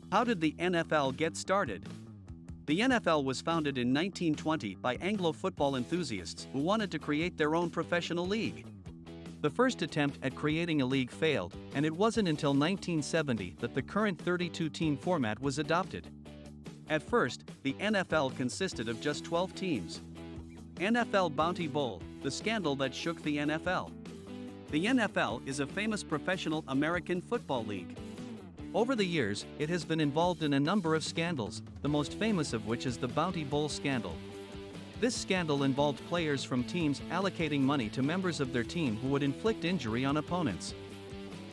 How did the NFL get started? The NFL was founded in 1920 by Anglo football enthusiasts who wanted to create their own professional league. The first attempt at creating a league failed, and it wasn't until 1970 that the current 32-team format was adopted. At first, the NFL consisted of just 12 teams. NFL Bounty Bowl, the scandal that shook the NFL. The NFL is a famous professional American football league. Over the years, it has been involved in a number of scandals, the most famous of which is the Bounty Bowl scandal. This scandal involved players from teams allocating money to members of their team who would inflict injury on opponents.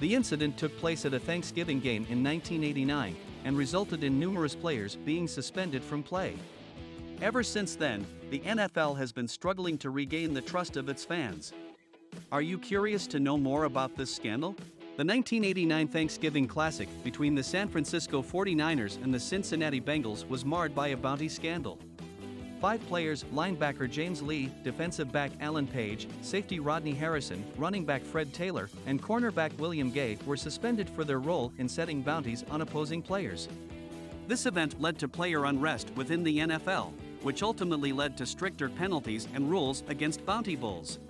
The incident took place at a Thanksgiving game in 1989 and resulted in numerous players being suspended from play. Ever since then, the NFL has been struggling to regain the trust of its fans. Are you curious to know more about this scandal? The 1989 Thanksgiving Classic between the San Francisco 49ers and the Cincinnati Bengals was marred by a bounty scandal. 5 players, linebacker James Lee, defensive back Alan Page, safety Rodney Harrison, running back Fred Taylor, and cornerback William Gay were suspended for their role in setting bounties on opposing players. This event led to player unrest within the NFL, which ultimately led to stricter penalties and rules against bounty bowls.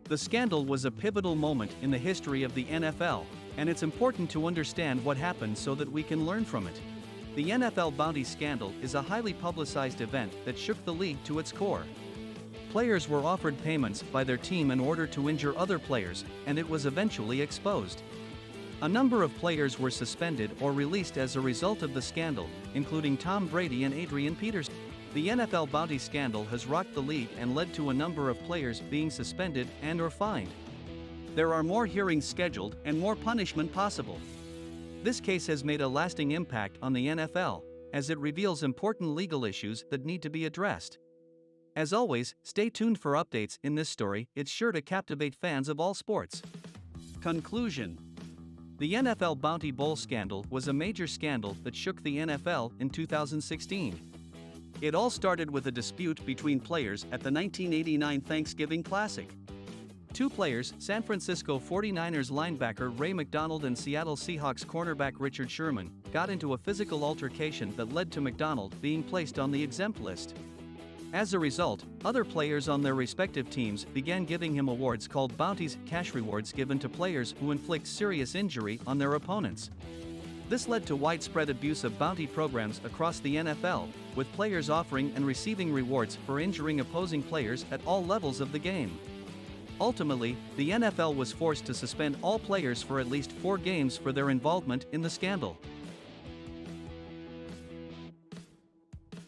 The scandal was a pivotal moment in the history of the NFL, and it's important to understand what happened so that we can learn from it. The NFL bounty scandal is a highly publicized event that shook the league to its core. Players were offered payments by their team in order to injure other players, and it was eventually exposed. A number of players were suspended or released as a result of the scandal, including Tom Brady and Adrian Peterson. The NFL bounty scandal has rocked the league and led to a number of players being suspended and/or fined. There are more hearings scheduled and more punishment possible. This case has made a lasting impact on the NFL, as it reveals important legal issues that need to be addressed. As always, stay tuned for updates in this story. It's sure to captivate fans of all sports. Conclusion: the NFL Bounty Bowl scandal was a major scandal that shook the NFL in 2016. It all started with a dispute between players at the 1989 Thanksgiving Classic. 2 players, San Francisco 49ers linebacker Ray McDonald and Seattle Seahawks cornerback Richard Sherman, got into a physical altercation that led to McDonald being placed on the exempt list. As a result, other players on their respective teams began giving him awards called bounties, cash rewards given to players who inflict serious injury on their opponents. This led to widespread abuse of bounty programs across the NFL, with players offering and receiving rewards for injuring opposing players at all levels of the game. Ultimately, the NFL was forced to suspend all players for at least 4 games for their involvement in the scandal.